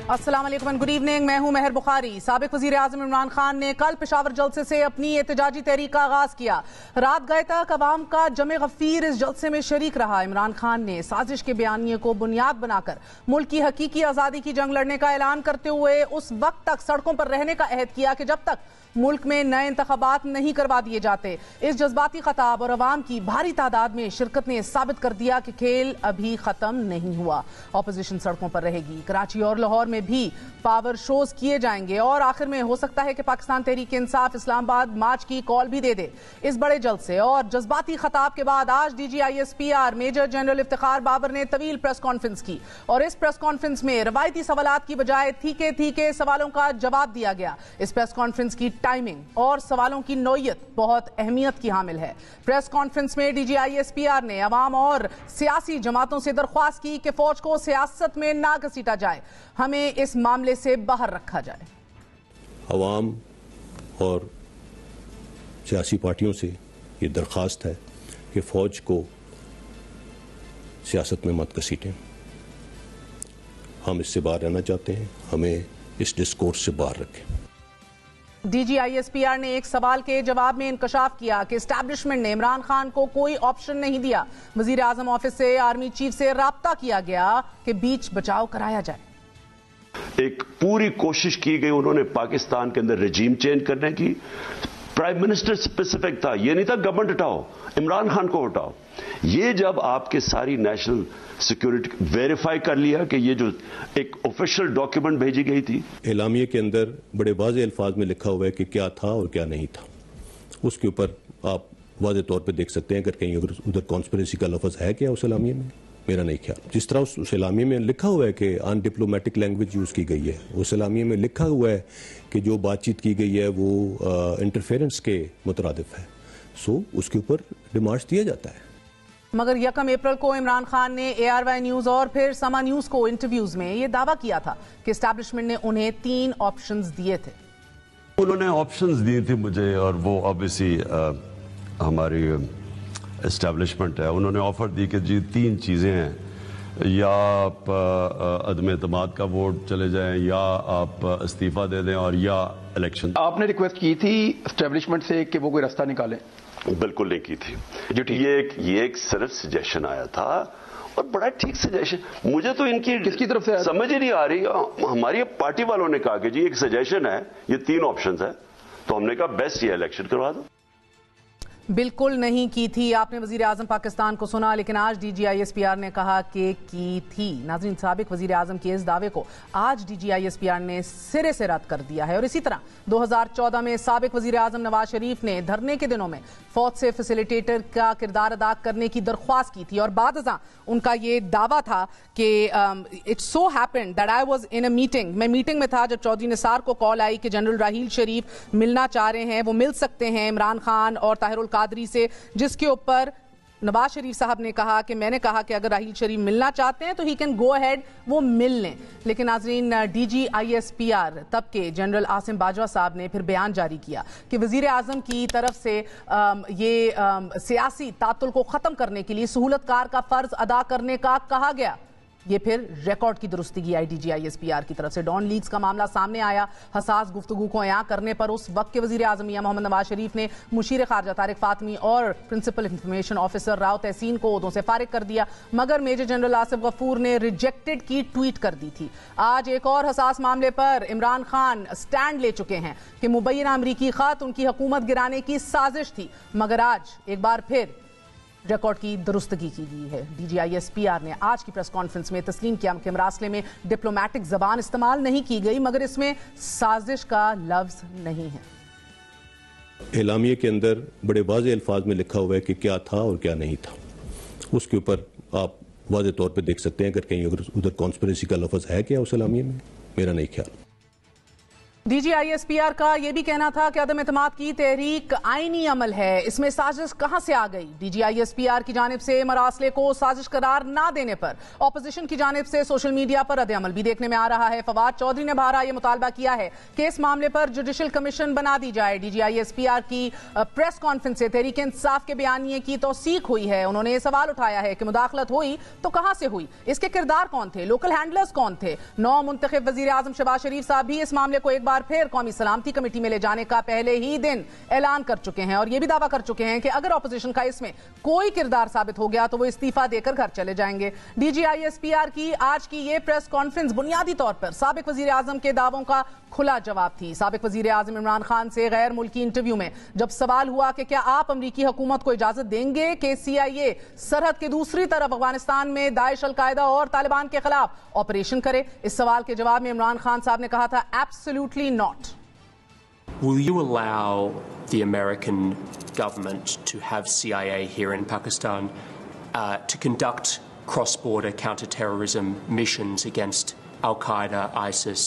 अस्सलाम वालेकुम and good evening. मैं हूं मेहर बुखारी। साबिक वजीर आजम इमरान खान ने कल पेशावर जलसे से अपनी एहतजाजी तहरीक का आगाज किया। रात गए तक अवाम का जमे गफीर इस जलसे में शरीक रहा। इमरान खान ने साजिश के बयानिए को बुनियाद बनाकर मुल्क की हकीकी आज़ादी की जंग लड़ने का ऐलान करते हुए उस वक्त तक सड़कों पर रहने का अहद किया कि जब तक मुल्क में नए इंतखाबात नहीं करवा दिए जाते। इस जज्बाती खताब और अवाम की भारी तादाद में शिरकत ने साबित कर दिया कि खेल अभी खत्म नहीं हुआ। ऑपोजिशन सड़कों पर रहेगी। कराची और लाहौर में भी पावर शोज किए जाएंगे और आखिर में हो सकता है कि पाकिस्तान तहरीक इंसाफ इस्लामाबाद मार्च की कॉल भी दे दे। इस बड़े जलसे और जज्बाती खताब के बाद आज DGISPR major general Iftikhar Babar ने तवील प्रेस कॉन्फ्रेंस की और इस प्रेस कॉन्फ्रेंस में रवायती सवालात की बजाय थीके सवालों का जवाब दिया गया। इस प्रेस कॉन्फ्रेंस की टाइमिंग और सवालों की नौयत बहुत अहमियत की हामिल है। प्रेस कॉन्फ्रेंस में DGISPR ने अवाम और सियासी जमातों से दरख्वास्त की कि फौज को सियासत में ना घसीटा जाए, हमें इस मामले से बाहर रखा जाए। अवाम और सियासी पार्टियों से ये दरख्वास्त है कि फौज को सियासत में मत घसीटें। हम इससे बाहर रहना चाहते हैं, हमें इस डिस्कोर्स से बाहर रखें। DGISPR ने एक सवाल के जवाब में इंकशाफ किया कि एस्टैब्लिशमेंट ने इमरान खान को कोई ऑप्शन नहीं दिया। वजीर आजम ऑफिस से आर्मी चीफ से राब्ता किया गया कि बीच बचाव कराया जाए। एक पूरी कोशिश की गई उन्होंने पाकिस्तान के अंदर रेजीम चेंज करने की। प्राइम मिनिस्टर स्पेसिफिक था, ये नहीं था गवर्नमेंट हटाओ, इमरान खान को हटाओ। ये जब आपके सारी नेशनल सिक्योरिटी वेरीफाई कर लिया कि ये जो एक ऑफिशियल डॉक्यूमेंट भेजी गई थी, एलामिया के अंदर बड़े वाज़ेह अल्फाज में लिखा हुआ है कि क्या था और क्या नहीं था। उसके ऊपर आप वाज़ेह तौर पे देख सकते हैं अगर कहीं उधर कॉन्स्पिरेसी का लफ्ज़ है क्या उस एलामिया में, मेरा नहीं ख्याल। जिस तरह उस एलामिया में लिखा हुआ है कि अनडिप्लोमेटिक लैंग्वेज यूज़ की गई है, उस एलामिया में लिखा हुआ है कि जो बातचीत की गई है वो इंटरफेरेंस के मुतरादिफ है। सो उसके ऊपर डिमांड्स दिया जाता है। मगर 1 अप्रैल को इमरान खान ने ARY न्यूज और फिर समा न्यूज को इंटरव्यूज में ये दावा किया था कि एस्टैब्लिशमेंट ने उन्हें 3 ऑप्शंस दिए थे। उन्होंने ऑप्शंस दिए थे मुझे, और वो ऑब्वियसली हमारी एस्टैब्लिशमेंट है, उन्होंने ऑफर दी कि जी 3 चीज़ें हैं, या आप अदम एतमाद का वोट चले जाएं, या आप इस्तीफा दे दें, और या इलेक्शन। आपने रिक्वेस्ट की थी एस्टैब्लिशमेंट से कि वो कोई रास्ता निकाले? बिल्कुल नहीं की थी। ये एक सिर्फ सजेशन आया था और बड़ा ठीक सजेशन। मुझे तो इनकी किसकी तरफ से समझ ही नहीं आ रही। हमारी पार्टी वालों ने कहा कि जी एक सजेशन है, ये 3 ऑप्शंस है, तो हमने कहा बेस्ट ये इलेक्शन करवा दो। बिल्कुल नहीं की थी। आपने वजीर आजम पाकिस्तान को सुना, लेकिन आज DGISPR ने कहा कि की थी। नाज़रीन, साबिक वजीर आजम के इस दावे को आज DGISPR ने सिरे से रद्द कर दिया है। और इसी तरह 2014 में साबिक वजीर आजम नवाज शरीफ ने धरने के दिनों में फौज से फैसिलिटेटर का किरदार अदा करने की दरख्वास्त की थी और बाद उनका ये दावा था कि it so happened that I was in a meeting, मैं मीटिंग में था जब चौधरी निसार को कॉल आई कि जनरल राहील शरीफ मिलना चाह रहे हैं, वो मिल सकते हैं इमरान खान और ताहिरुल कादरी से, जिसके ऊपर नवाज शरीफ साहब ने कहा कि मैंने कहा कि अगर राहील शरीफ मिलना चाहते हैं तो ही कैन गो अहेड, वो मिल लें। लेकिन नाज़रीन, DGISPR तब के जनरल आसिम बाजवा साहब ने फिर बयान जारी किया कि वजीर आजम की तरफ से ये सियासी तातुल को ख़त्म करने के लिए सहूलतकार का फ़र्ज अदा करने का कहा गया। ये फिर रिकॉर्ड की दुरुस्ती आई DGISPR की तरफ से। डॉन लीग्स का मामला सामने आया। हसास गुफ्तगू को अयां करने पर उस वक्त के वजीर आजम मियां मोहम्मद नवाज शरीफ ने मुशीर खारजा तारिक फातमी और प्रिंसिपल इंफॉर्मेशन ऑफिसर राव तहसीन को ओहदों से फारिग कर दिया, मगर मेजर जनरल आसिफ गफूर ने रिजेक्टेड की ट्वीट कर दी थी। आज एक और हसास मामले पर इमरान खान स्टैंड ले चुके हैं कि मुबैना अमरीकी खत उनकी हुकूमत गिराने की साजिश थी, मगर आज एक बार फिर रिकॉर्ड की दुरुस्तगी की गई है। DGISPR ने आज की प्रेस कॉन्फ्रेंस में तस्लीम किया कि मरासले में डिप्लोमेटिक जबान इस्तेमाल नहीं की गई, मगर इसमें साजिश का लफ्ज नहीं है। एलामिया के अंदर बड़े वाज़ेह अल्फाज में लिखा हुआ है कि क्या था और क्या नहीं था। उसके ऊपर आप वाज़ेह तौर पे देख सकते हैं अगर कहीं उधर कॉन्स्पिरेसी का लफ्ज़ है क्या उस एलामिया में, मेरा नहीं ख्याल। DGISPR का ये भी कहना था कि अदम एतमाद की तहरीक आईनी अमल है, इसमें साजिश कहां से आ गई। DGISPR की जानिब से मरासले को साजिश करार ना देने पर ऑपोजिशन की जानिब से सोशल मीडिया पर रद्द अमल भी देखने में आ रहा है। फवाद चौधरी ने बहरा ये मुतालबा किया है कि इस मामले पर जुडिशल कमीशन बना दी जाए। DGISPR की प्रेस कॉन्फ्रेंस से तहरीक इंसाफ के बयानिए की तौसीक हुई है। उन्होंने ये सवाल उठाया है कि मुदाखलत हुई तो कहां से हुई, इसके किरदार कौन थे, लोकल हैंडलर्स कौन थे। नौ मुंतखब वजीर आजम शहबाज शरीफ साहब भी इस मामले को एक बार फिर कौमी सलामती कमेटी में ले जाने का पहले ही दिन ऐलान कर चुके हैं और यह भी दावा कर चुके हैं कि अगर ऑपोजिशन का इसमें कोई किरदार साबित हो गया तो वो इस्तीफा देकर घर चले जाएंगे। DGISPR की आज की ये प्रेस कॉन्फ्रेंस बुनियादी तौर पर साबिक वजीर आजम के दावों का खुला जवाब थी। साबिक वजीर आजम इमरान खान से गैर मुल्की इंटरव्यू में जब सवाल हुआ कि क्या आप अमरीकी हुकूमत को इजाजत देंगे कि CIA सरहद के दूसरी तरफ अफगानिस्तान में दाइश, अल-कायदा और तालिबान के खिलाफ ऑपरेशन करे, इस सवाल के जवाब में इमरान खान साहब ने कहा था absolutely not. Will you allow the American government to have CIA here in Pakistan to conduct cross-border counter-terrorism missions against Al-Qaeda, ISIS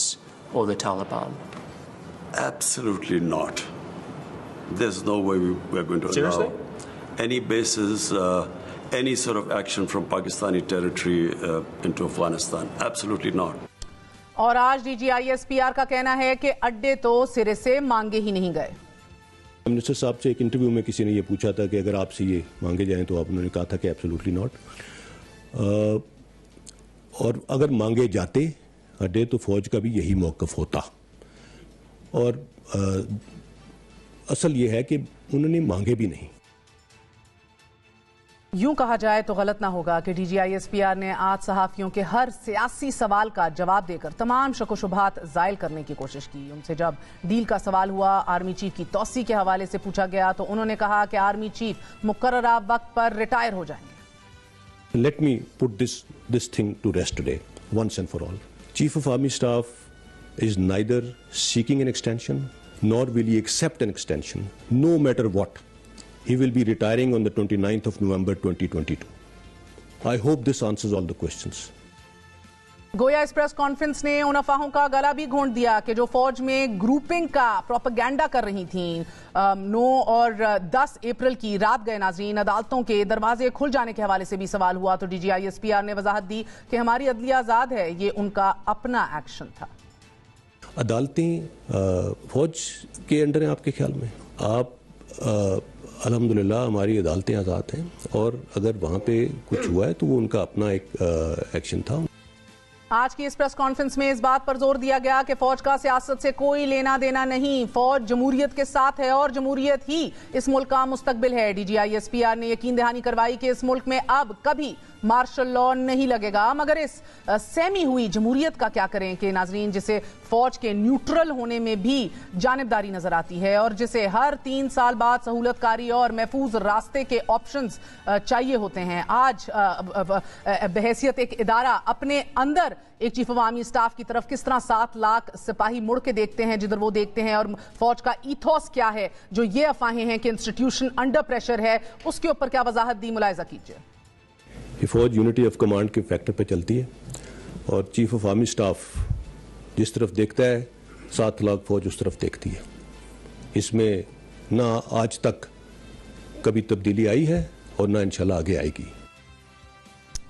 or the Taliban? Absolutely not. There's no way we're going to Seriously? allow any bases, any sort of action from Pakistani territory into Afghanistan. Absolutely not. और आज DGISPR का कहना है कि अड्डे तो सिरे से मांगे ही नहीं गए। मिनिस्टर साहब से एक इंटरव्यू में किसी ने ये पूछा था कि अगर आपसे ये मांगे जाएं तो आप उन्होंने कहा था कि एब्सोल्युटली नॉट। और अगर मांगे जाते अड्डे तो फौज का भी यही मौक़िफ़ होता। और असल ये है कि उन्होंने मांगे भी नहीं। यूं कहा जाए तो गलत ना होगा कि DGISPR ने आज सहाफियों के हर सियासी सवाल का जवाब देकर तमाम शक व शुबहात जायल करने की कोशिश की। उनसे जब डील का सवाल हुआ, आर्मी चीफ की तौसी के हवाले से पूछा गया तो उन्होंने कहा कि आर्मी चीफ मुकर्ररा वक्त पर रिटायर हो जाएंगे। Let me put this thing to rest today, once and for all. Chief of Army Staff is neither seeking an extension nor will he accept an extension, no matter what. He will be retiring on the 29th of November 2022. I hope this answers all the questions. गोया इस press conference ने उन अफवाहों का गला भी घोंट दिया कि जो फौज में ग्रुपिंग का प्रोपेगेंडा कर रही थी। 9 और 10 अप्रैल की रात गए नाज़रीन, अदालतों के दरवाजे खुल जाने के हवाले से भी सवाल हुआ तो DGISPR ने वजाहत दी कि हमारी अदलिया आज़ाद है, ये उनका अपना एक्शन था। अदालतें फौज के अंडर हैं आपके ख्याल में? आप अल्हम्दुलिल्लाह हमारी अदालतें आज़ाद हैं और अगर वहाँ पे कुछ हुआ है तो वो उनका अपना एक एक्शन था। आज की इस प्रेस कॉन्फ्रेंस में इस बात पर जोर दिया गया कि फौज का सियासत से कोई लेना देना नहीं, फौज जमहूरियत के साथ है और जमहूरियत ही इस मुल्क का मुस्तकबिल है। DGISPR ने यकीन दहानी करवाई कि इस मुल्क में अब कभी मार्शल लॉ नहीं लगेगा। मगर इस सहमी हुई जमहूरियत का क्या करें कि नाजरीन, जिसे फौज के न्यूट्रल होने में भी जानिबदारी नजर आती है और जिसे हर 3 साल बाद सहूलतकारी और महफूज रास्ते के ऑप्शंस चाहिए होते हैं, आज बहैसियत एक इदारा अपने अंदर एक चीफ ऑफ आर्मी स्टाफ की तरफ किस तरह 7 लाख सिपाही मुड़ के देखते हैं जिधर वो देखते हैं, और फौज का ईथोस क्या है, जो ये अफवाहें हैं कि इंस्टीट्यूशन अंडर प्रेशर है, उसके ऊपर क्या वजाहत दी, मुलाहिजा कीजिए। ये फौज यूनिटी ऑफ कमांड के फैक्टर पे चलती है और चीफ ऑफ आर्मी स्टाफ जिस तरफ देखता है 7 लाख फौज उस तरफ देखती है। इसमें ना आज तक कभी तब्दीली आई है और ना इंशाल्लाह आगे आएगी।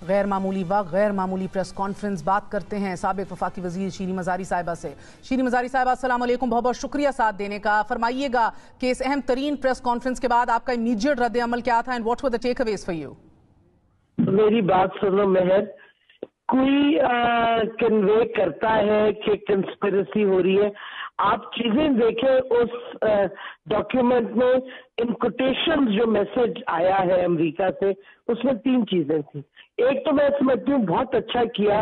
गैर मामूली वक्त, गैर मामूली प्रेस कॉन्फ्रेंस। बात करते हैं साबिक वफाकी वजीर शीरी मजारी साहिबा से। शीरी मजारी साहिबा, अस्सलाम वालेकुम, बहुत बहुत शुक्रिया साथ देने का। फरमाइएगा कि इस अहम तरीन प्रेस कॉन्फ्रेंस के बाद आपका इमीडिएट रद्द अमल क्या था and what were the takeaways for you? मेरी बात सुनो मेहर, कोई कन्वे करता है कि कंस्पिरेसी हो रही है, आप चीजें देखें उस डॉक्यूमेंट में, इन कोटेशन जो मैसेज आया है अमेरिका से, उसमें 3 चीजें थी। एक तो मैं समझती हूँ बहुत अच्छा किया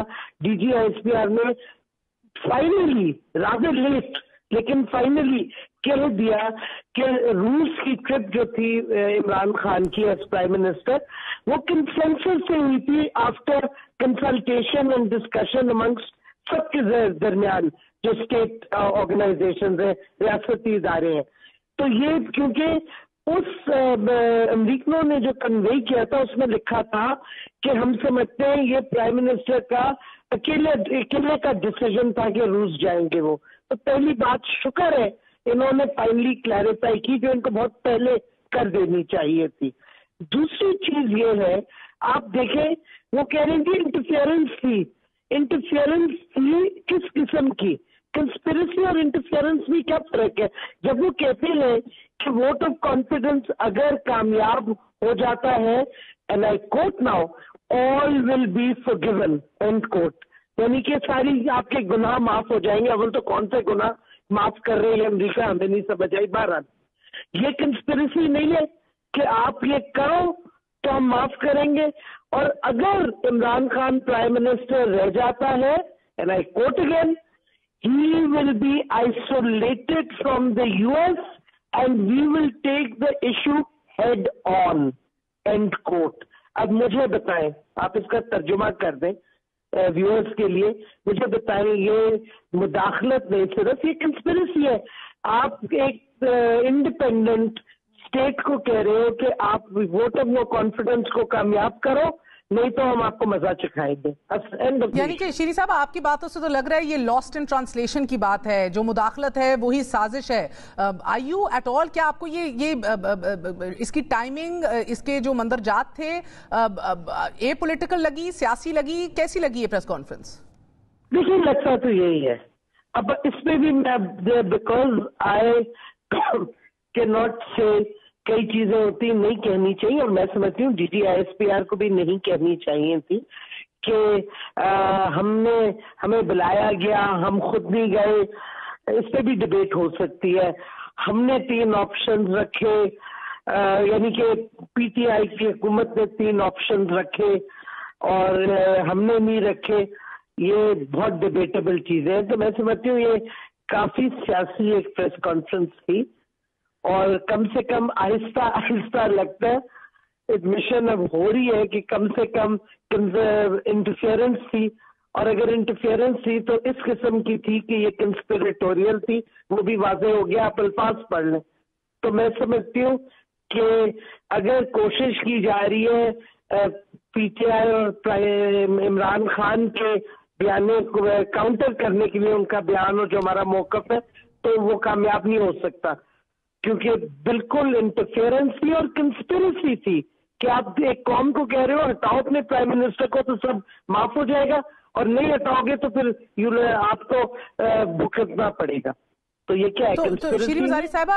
DGISPR ने, फाइनली रादर लेट लेकिन फाइनली कह दिया कि रूस की ट्रिप जो थी इमरान खान की एज प्राइम मिनिस्टर, वो कंसेंसस से हुई थी after consultation and discussion amongst सबके दरमियान जो स्टेट ऑर्गेनाइजेशन है, रियासती इदारे हैं। तो ये क्योंकि उस अमरीकनों ने जो कन्वे किया था उसमें लिखा था कि हम समझते हैं ये प्राइम मिनिस्टर का अकेले का डिसीजन था कि रूस जाएंगे वो, तो पहली बात शुक्र है इन्होंने फाइनली क्लैरिफाई की, जो इनको बहुत पहले कर देनी चाहिए थी। दूसरी चीज ये है, आप देखें वो कह रही थी इंटरफेरेंस थी। इंटरफेरेंस थी किस किस्म की? कंस्पिरेसी और इंटरफेरेंस में क्या फर्क है? जब वो कहते हैं कि वोट ऑफ कॉन्फिडेंस अगर कामयाब हो जाता है, and I quote now, all will be forgiven, end quote, यानी कि सारी आपके गुनाह माफ हो जाएंगे। अव्वल तो कौन से गुनाह माफ कर रहे हैं अमेरिका, हमें नहीं समझ आई। बहरहाल ये कंस्पिरेसी नहीं है कि आप ये करो तो हम माफ करेंगे, और अगर इमरान खान प्राइम मिनिस्टर रह जाता है, and I coat again, he will be isolated from the US and we will take the issue head on, end quote। अब मुझे बताएं, आप इसका तर्जुमा कर दें व्यूअर्स के लिए, मुझे बताएं ये मुदाखलत नहीं, सिर्फ ये कंस्पिरेसी है। आप एक इंडिपेंडेंट स्टेट को कह रहे हो कि आप वोट ऑफ नो कॉन्फिडेंस को कामयाब करो, नहीं तो हम आपको मजा चखाएंगे। यानी कि शीरी साहब, आपकी बातों से तो लग रहा है ये लॉस्ट इन ट्रांसलेशन की बात है, जो मुदाखलत है वही साजिश है। आर यू एट ऑल, क्या आपको ये इसकी टाइमिंग, इसके जो मंदरजात थे, ए पॉलिटिकल लगी, सियासी लगी, कैसी लगी ये प्रेस कॉन्फ्रेंस? देखिए, लगता तो यही है। अब इसमें भी मैं, बिकॉज आई कैन नॉट से, कई चीजें होती नहीं कहनी चाहिए, और मैं समझती हूँ DGISPR को भी नहीं कहनी चाहिए थी कि हमें बुलाया गया, हम खुद नहीं गए। इस पे भी डिबेट हो सकती है। हमने 3 ऑप्शंस रखे, यानी कि PTI की हुकूमत ने 3 ऑप्शंस रखे और हमने नहीं रखे, ये बहुत डिबेटेबल चीजें हैं। तो मैं समझती हूँ ये काफी सियासी एक प्रेस कॉन्फ्रेंस थी, और कम से कम आहिस्ता आहिस्ता लगता है एडमिशन अब हो रही है कि कम से कम इंटरफेरेंस थी, और अगर इंटरफेरेंस थी तो इस किस्म की थी कि ये कंस्पिरेटोरियल थी, वो भी वाज़ेह हो गया। आप अल्फाज पढ़ लें। तो मैं समझती हूँ कि अगर कोशिश की जा रही है PTI और इमरान खान के बयानों को काउंटर करने के लिए, उनका बयान और जो हमारा मौक़िफ़ है, तो वो कामयाब नहीं हो सकता, क्योंकि बिल्कुल इंटरफेरेंस थी और कंस्पिरेसी थी कि आप एक कौम को कह रहे हो हटाओ अपने प्राइम मिनिस्टर को तो सब माफ हो जाएगा, और नहीं हटाओगे तो फिर आपको भुगतना पड़ेगा। तो ये क्या है? तो शीरी मज़ारी साहिबा,